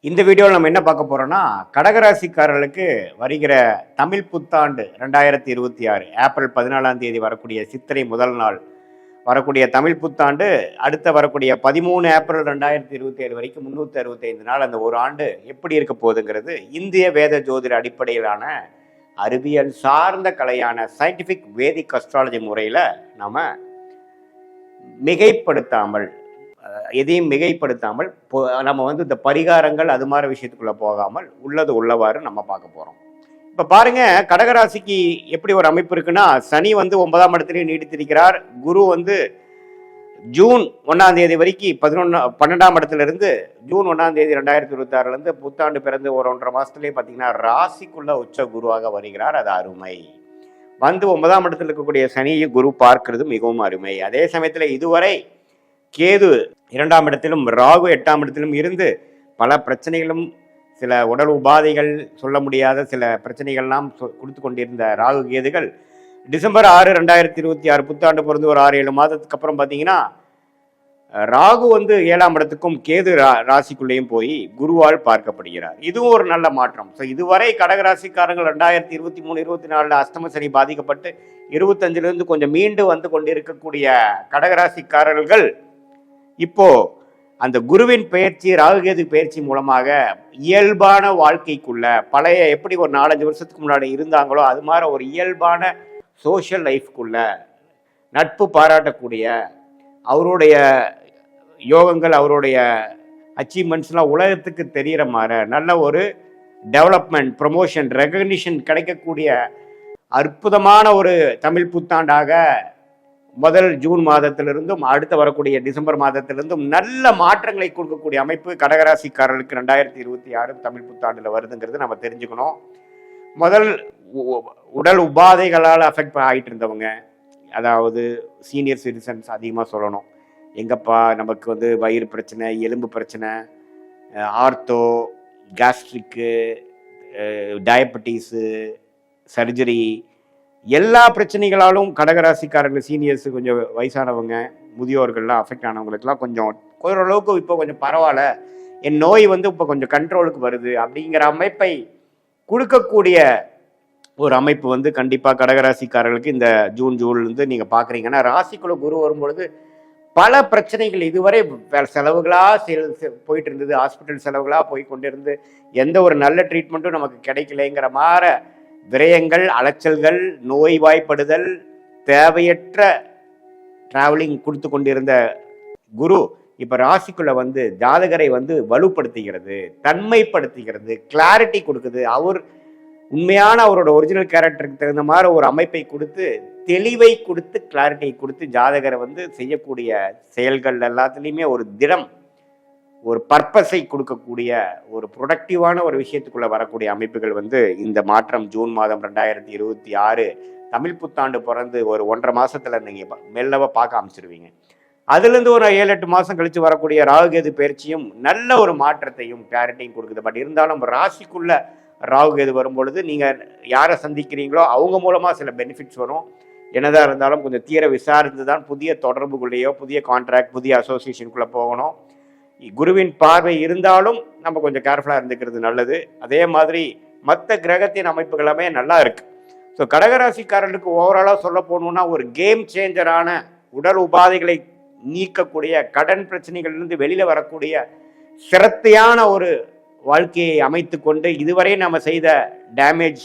இந்த வீடியோவில் நம்ம என்ன பார்க்க போறோம்னா கடகராசிக்காரர்களுக்கு வருகிற தமிழ் புத்தாண்டு 2026 ஏப்ரல் 14ஆம் தேதி வரக்கூடிய சித்திரை முதல் நாள் வரக்கூடிய தமிழ் புத்தாண்டு அடுத்த வரக்கூடிய 13 ஏப்ரல் 2027 வரைக்கும் 365 நாள் அந்த ஒரு ஆண்டு எப்படி இருக்க போகுதுங்கிறது இந்திய வேத ஜோதிட அடிப்படையிலான அறிவியல் சார்ந்த கலையான சயின்டிஃபிக் வேதிக் அஸ்ட்ராலஜி முறையில் நம்ம மிகைப்படுத்தாமல் எதையும் மிகைப்படுத்தாமல் நம்ம இந்த பரிகாரங்கள் அது மாதிரி விஷயத்துக்குள்ள போகாமல் உள்ளது உள்ளவாறு நம்ம பார்க்க போறோம். இப்ப பாருங்க, கடகராசிக்கு எப்படி ஒரு அமைப்பு இருக்குன்னா, சனி 9ஆம் இடத்துலயும் நீடித்திருக்கிறார். குரு ஜூன் 1ஆம் தேதி வரைக்கும் 12ஆம் இடத்துல இருந்து ஜூன் 1ஆம் தேதி 2026 இருந்து புத்தாண்டு பிறந்து ஒரு 1.5 மாசத்துலயே பாத்தீங்கன்னா ராசிக்குள்ள உச்ச குருவாக வருகிறார். அது அருமை. 9ஆம் இடத்துல இருக்கக்கூடிய சனியை குரு பார்க்கிறது மிகவும் அருமை. அதே சமயத்துல இதுவரை கேது 2ஆம் இடத்திலும் ராகு 8ஆம் இடத்திலும் இருந்து பல பிரச்சனைகளும் சில உடல் உபாதைகள் சொல்ல முடியாத சில பிரச்சனைகள்லாம் கொடுத்து கொண்டிருந்த ராகு கேதுகள் டிசம்பர் 6 2026 புத்தாண்டு பிறந்து ஒரு 6-7 மாதத்துக்கு அப்புறம் பார்த்தீங்கன்னா ராகு 7ஆம் இடத்துக்கும் கேது ராசிக்குள்ளேயும் போய் குருவால் பார்க்கப்படுகிறார். இதுவும் ஒரு நல்ல மாற்றம். ஸோ இதுவரை கடகராசிக்காரங்கள் 2023-24 அஷ்டம சனி பாதிக்கப்பட்டு 25லிருந்து கொஞ்சம் மீண்டு வந்து கொண்டிருக்கக்கூடிய கடகராசிக்காரர்கள் இப்போ அந்த குருவின் பயிற்சி ராகுகேது பயிற்சி மூலமாக இயல்பான வாழ்க்கைக்குள்ள பழைய எப்படி ஒரு 4-5 வருஷத்துக்கு முன்னாடி இருந்தாங்களோ அது மாதிரி ஒரு இயல்பான சோஷியல் லைஃப்குள்ள நட்பு பாராட்டக்கூடிய அவருடைய யோகங்கள் அவருடைய அச்சீவ்மெண்ட்ஸ்லாம் உலகத்துக்கு தெரிகிற மாதிரி நல்ல ஒரு டெவலப்மெண்ட் ப்ரமோஷன் ரெகக்னிஷன் கிடைக்கக்கூடிய அற்புதமான ஒரு தமிழ் புத்தாண்டாக முதல் ஜூன் மாதத்திலிருந்தும் அடுத்து வரக்கூடிய டிசம்பர் மாதத்திலிருந்தும் நல்ல மாற்றங்களை கொடுக்கக்கூடிய அமைப்பு கடகராசிக்காரர்களுக்கு 2026 தமிழ் புத்தாண்டில் வருதுங்கிறது நம்ம தெரிஞ்சுக்கணும். முதல் உடல் உபாதைகளால் அஃபெக்ட் ஆகிட்டு இருந்தவங்க, அதாவது சீனியர் சிட்டிசன்ஸ் அதிகமாக சொல்லணும். எங்கப்பா நமக்கு வயிறு பிரச்சனை, எலும்பு பிரச்சனை, ஆர்த்தோ, கேஸ்ட்ரிக்கு, டயபெட்டிஸு, சர்ஜரி, எல்லா பிரச்சனைகளாலும் கடகராசிக்காரர்கள் சீனியர்ஸு கொஞ்சம் வயசானவங்க முதியோர்கள்லாம் அஃபெக்ட் ஆனவங்களுக்குலாம் கொஞ்சம் ஓரளவுக்கு இப்போ கொஞ்சம் பரவாயில்ல, என் நோய் இப்போ கொஞ்சம் கண்ட்ரோலுக்கு வருது அப்படிங்கிற அமைப்பை கொடுக்கக்கூடிய ஒரு அமைப்பு கண்டிப்பாக கடகராசிக்காரர்களுக்கு இந்த ஜூன்லேருந்து நீங்கள் பார்க்குறீங்கன்னா ராசிக்குள்ள குரு வரும்பொழுது பல பிரச்சனைகள் இதுவரை செலவுகளாக போயிட்டு இருந்தது, ஹாஸ்பிட்டல் செலவுகளாக போய் கொண்டிருந்து எந்த ஒரு நல்ல ட்ரீட்மெண்ட்டும் நமக்கு கிடைக்கலைங்கிற மாதிரி விரயங்கள், அலைச்சல்கள், நோய்வாய்ப்படுதல், தேவையற்ற டிராவலிங் கொடுத்து கொண்டிருந்த குரு இப்போ ராசிக்குள்ள ஜாதகரை வலுப்படுத்துகிறது, தன்மைப்படுத்துகிறது, கிளாரிட்டி கொடுக்குது. அவர் உண்மையான அவரோட ஒரிஜினல் கேரக்டருக்கு தகுந்த மாதிரி ஒரு அமைப்பை கொடுத்து தெளிவை கொடுத்து கிளாரிட்டி கொடுத்து ஜாதகரை செய்யக்கூடிய செயல்கள் எல்லாத்துலேயுமே ஒரு திடம், ஒரு பர்பஸை கொடுக்கக்கூடிய ஒரு ப்ரொடக்டிவான ஒரு விஷயத்துக்குள்ள வரக்கூடிய அமைப்புகள் இந்த மாற்றம் ஜூன் மாதம் 2026 தமிழ் புத்தாண்டு பிறந்து ஒரு 1.5 மாசத்துல நீங்கள் மெல்லவா பார்க்க ஆரம்பிச்சிருவீங்க. அதுலேருந்து ஒரு 7-8 மாதம் கழித்து வரக்கூடிய ராகுகேது பயிற்சியும் நல்ல ஒரு மாற்றத்தையும் கிளாரிட்டியும் கொடுக்குது. பட் இருந்தாலும் ராசிக்குள்ள ராகுகேது வரும்பொழுது நீங்கள் யாரை சந்திக்கிறீங்களோ அவங்க மூலமாக சில பெனிஃபிட்ஸ் வரும். என்னதான் இருந்தாலும் கொஞ்சம் தீர விசாரித்து தான் புதிய தொடர்புக்குள்ளேயோ புதிய கான்ட்ராக்ட் புதிய அசோசியேஷனுக்குள்ளே போகணும். குருவின் பார்வை இருந்தாலும் நம்ம கொஞ்சம் கேர்ஃபுல்லாக இருந்துக்கிறது நல்லது. அதே மாதிரி மற்ற கிரகத்தின் அமைப்புகள் எல்லாமே நல்லா இருக்கு. ஸோ கடகராசிக்காரர்களுக்கு ஓவராலாக சொல்ல போகணுன்னா ஒரு கேம் சேஞ்சரான உடல் உபாதைகளை நீக்கக்கூடிய கடன் பிரச்சனைகள்லேருந்து வெளியில் வரக்கூடிய சிரத்தையான ஒரு வாழ்க்கையை அமைத்து கொண்டு இதுவரை நம்ம செய்த டேமேஜ்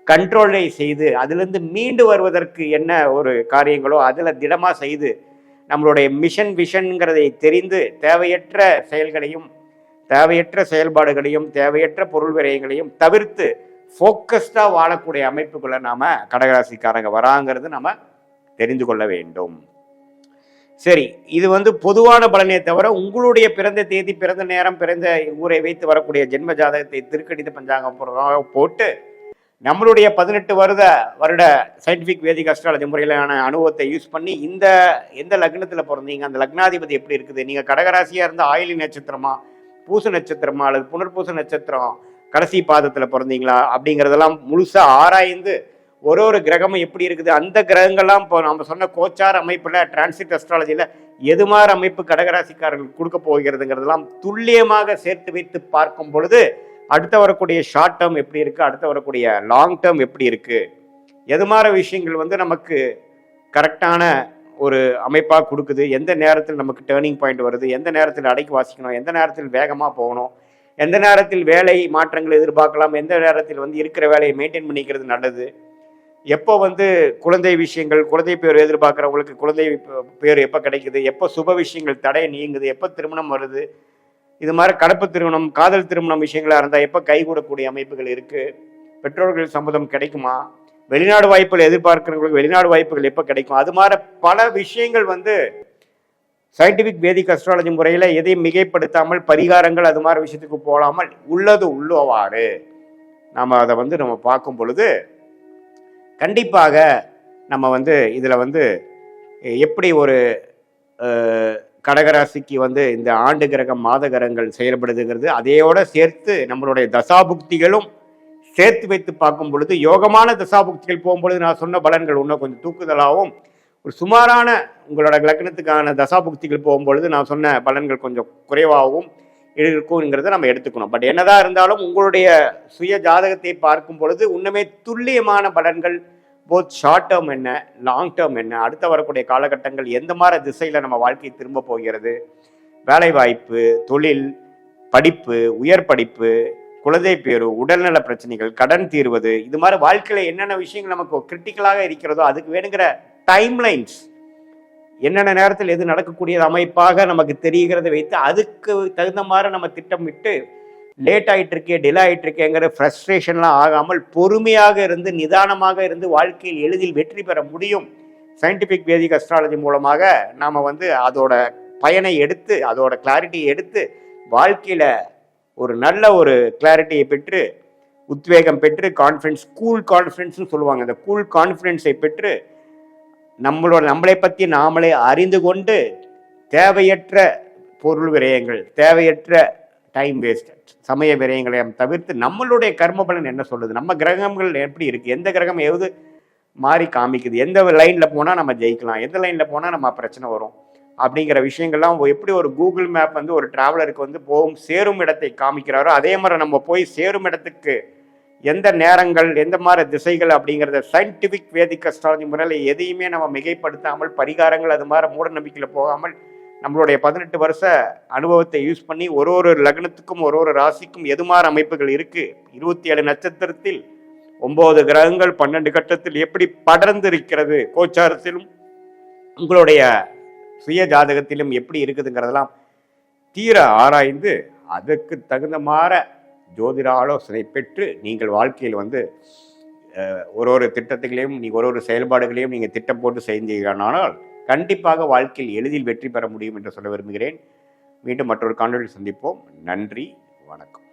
கண்ட்ரோலை செய்து அதிலிருந்து மீண்டு வருவதற்கு என்ன ஒரு காரியங்களோ அதில் திடமாக செய்து நம்மளுடைய மிஷன் விஷன்கிறதை தெரிந்து தேவையற்ற செயல்களையும் தேவையற்ற செயல்பாடுகளையும் தேவையற்ற பொருள் விரயங்களையும் தவிர்த்து ஃபோக்கஸ்டாக வாழக்கூடிய அமைப்புக்குள்ள நாம் கடகராசிக்காரங்க வராங்கிறது நம்ம தெரிந்து கொள்ள வேண்டும். சரி, இது பொதுவான பலனே தவிர உங்களுடைய பிறந்த தேதி, பிறந்த நேரம், பிறந்த ஊரை வைத்து வரக்கூடிய ஜென்ம ஜாதகத்தை திருக்கணித பஞ்சாங்கம் போட்டு நம்மளுடைய 18 வருட சயின்டிஃபிக் வேதிக் அஸ்ட்ராலஜி முறையிலான அனுபவத்தை யூஸ் பண்ணி எந்த லக்னத்தில் பிறந்தீங்க, அந்த லக்னாதிபதி எப்படி இருக்குது, நீங்கள் கடகராசியாக இருந்தால் ஆயிலி நட்சத்திரமா, பூச நட்சத்திரமா அல்லது புனர்பூச நட்சத்திரம் கடைசி பாதத்தில் பிறந்தீங்களா அப்படிங்கிறதெல்லாம் முழுசாக ஆராய்ந்து ஒரு கிரகமும் எப்படி இருக்குது, அந்த கிரகங்கள்லாம் இப்போ நம்ம சொன்ன கோச்சார் அமைப்பில் டிரான்சிட் அஸ்ட்ராலஜியில் எது மாதிரி அமைப்பு கடகராசிக்காரர்கள் கொடுக்க போகிறதுங்கிறதெல்லாம் துல்லியமாக சேர்த்து வைத்து பார்க்கும் பொழுது அடுத்த வரக்கூடிய ஷார்ட் டேர்ம் எப்படி இருக்கு, அடுத்த வரக்கூடிய லாங் டேர்ம் எப்படி இருக்கு, எது மாதிரி விஷயங்கள் வந்து நமக்கு கரெக்டான ஒரு அமைப்பாக கொடுக்குது, எந்த நேரத்தில் நமக்கு டேர்னிங் பாயிண்ட் வருது, எந்த நேரத்தில் அடக்கி வாசிக்கணும், எந்த நேரத்தில் வேகமாக போகணும், எந்த நேரத்தில் வேலை மாற்றங்கள் எதிர்பார்க்கலாம், எந்த நேரத்தில் வந்து இருக்கிற வேலையை மெயின்டைன் பண்ணிக்கிறது நல்லது, எப்போ வந்து குழந்தை விஷயங்கள், குழந்தை பேர் எதிர்பார்க்குறவங்களுக்கு குழந்தை பேர் எப்போ கிடைக்குது, எப்போ சுப விஷயங்கள் தடை நீங்குது, எப்போ திருமணம் வருது, இது மாதிரி கலப்பு திருமணம், காதல் திருமணம் விஷயங்களாக இருந்தால் எப்போ கைகூடக்கூடிய அமைப்புகள் இருக்குது, பெற்றோர்கள் சம்மதம் கிடைக்குமா, வெளிநாடு வாய்ப்புகள் எதிர்பார்க்கிறவங்களுக்கு வெளிநாடு வாய்ப்புகள் எப்போ கிடைக்கும், அது மாதிரி பல விஷயங்கள் வந்து சயின்டிஃபிக் வேதிக் அஸ்ட்ராலஜி முறையில் எதையும் மிகைப்படுத்தாமல் பரிகாரங்கள் அது மாதிரி விஷயத்துக்கு போகாமல் உள்ளது உள்ளவாறு நாம் அதை வந்து நம்ம பார்க்கும் பொழுது கண்டிப்பாக நம்ம வந்து இதில் வந்து எப்படி ஒரு கடகராசிக்கு வந்து இந்த ஆண்டு கிரகம் மாத கிரகங்கள் செயல்படுதுங்கிறது அதையோட சேர்த்து நம்மளுடைய தசாபுக்திகளும் சேர்த்து வைத்து பார்க்கும் பொழுது யோகமான தசாபுக்திகள் போகும்பொழுது நான் சொன்ன பலன்கள் இன்னும் கொஞ்சம் தூக்குதலாகவும் ஒரு சுமாரான உங்களோட லக்னத்துக்கான தசாபுக்திகள் போகும்பொழுது நான் சொன்ன பலன்கள் கொஞ்சம் குறைவாகவும் இருக்குங்கிறத நம்ம எடுத்துக்கணும். பட் என்னதான் இருந்தாலும் உங்களுடைய சுய ஜாதகத்தை பார்க்கும் பொழுது இன்னுமே துல்லியமான பலன்கள் போத் ஷார்ட் டேர்ம் என்ன, லாங் டேர்ம் என்ன, அடுத்த வரக்கூடிய காலகட்டங்கள் எந்த மாதிரி திசையில் நம்ம வாழ்க்கை திரும்ப போகிறது, வேலை வாய்ப்பு, தொழில், படிப்பு, உயர் படிப்பு, குழந்தை பேரு, உடல்நல பிரச்சனைகள், கடன் தீர்வது, இது மாதிரி வாழ்க்கையில் என்னென்ன விஷயங்கள் நமக்கு கிரிட்டிக்கலாக இருக்கிறதோ அதுக்கு வேணுங்கிற டைம்லைன்ஸ் என்னென்ன நேரத்தில் எது நடக்கக்கூடியது அமைப்பாக நமக்கு தெரிகிறத வைத்து அதுக்கு தகுந்த மாதிரி நம்ம திட்டமிட்டு லேட் ஆகிட்டு இருக்கே, டிலே ஆகிட்டு இருக்கேங்கிற ஃப்ரஸ்ட்ரேஷன்லாம் ஆகாமல் பொறுமையாக இருந்து நிதானமாக இருந்து வாழ்க்கையில் எளிதில் வெற்றி பெற முடியும். சயின்டிஃபிக் வேதிக் அஸ்ட்ராலஜி மூலமாக நாம் வந்து அதோட பயனை எடுத்து அதோட கிளாரிட்டியை எடுத்து வாழ்க்கையில் ஒரு நல்ல ஒரு கிளாரிட்டியை பெற்று உத்வேகம் பெற்று கான்ஃபிடன்ஸ், கூல் கான்ஃபிடன்ஸ்னு சொல்லுவாங்க, அந்த கூல் கான்ஃபிடன்ஸை பெற்று நம்மளை பற்றி நாமளே அறிந்து கொண்டு தேவையற்ற பொருள் விரயங்கள், தேவையற்ற டைம் வேஸ்ட், சமய விரயங்களை தவிர்த்து நம்மளுடைய கர்ம பலன் என்ன சொல்லுது, நம்ம கிரகங்கள் எப்படி இருக்குது, எந்த கிரகம் எது மாறி காமிக்குது, எந்த லைனில் போனால் நம்ம ஜெயிக்கலாம், எந்த லைனில் போனால் நம்ம பிரச்சனை வரும் அப்படிங்கிற விஷயங்கள்லாம் எப்படி ஒரு கூகுள் மேப் வந்து ஒரு டிராவலருக்கு வந்து சேரும் இடத்தை காமிக்கிறாரோ அதே மாதிரி நம்ம போய் சேரும் இடத்துக்கு எந்த நேரங்கள் எந்த மாதிரி திசைகள் அப்படிங்கிறத சயின்டிஃபிக் வேதிக் அஸ்ட்ராலஜி முறையில் எதையுமே நம்ம மிகைப்படுத்தாமல் பரிகாரங்கள் அது மாதிரி மூட நம்பிக்கையில் போகாமல் நம்மளுடைய 18 வருஷ அனுபவத்தை யூஸ் பண்ணி ஒரு லக்னத்துக்கும் ஒரு ராசிக்கும் எது மாதிரி அமைப்புகள் இருக்குது, 27 நட்சத்திரத்தில் 9 கிரகங்கள் 12 கட்டத்தில் எப்படி படர்ந்து இருக்கிறது, கோச்சாரத்திலும் உங்களுடைய சுய ஜாதகத்திலும் எப்படி இருக்குதுங்கிறதெல்லாம் தீர ஆராய்ந்து அதுக்கு தகுந்த மாதிரி ஜோதிட ஆலோசனை பெற்று நீங்கள் வாழ்க்கையில் வந்து ஒரு திட்டத்துகளையும் நீங்கள் ஒரு செயல்பாடுகளையும் நீங்கள் திட்டம் போட்டு செய்தீர்களானால் கண்டிப்பாக வாழ்க்கையில் எளிதில் வெற்றி பெற முடியும் என்று சொல்ல விரும்புகிறேன். மீண்டும் மற்றொரு காணொளியில் சந்திப்போம். நன்றி, வணக்கம்.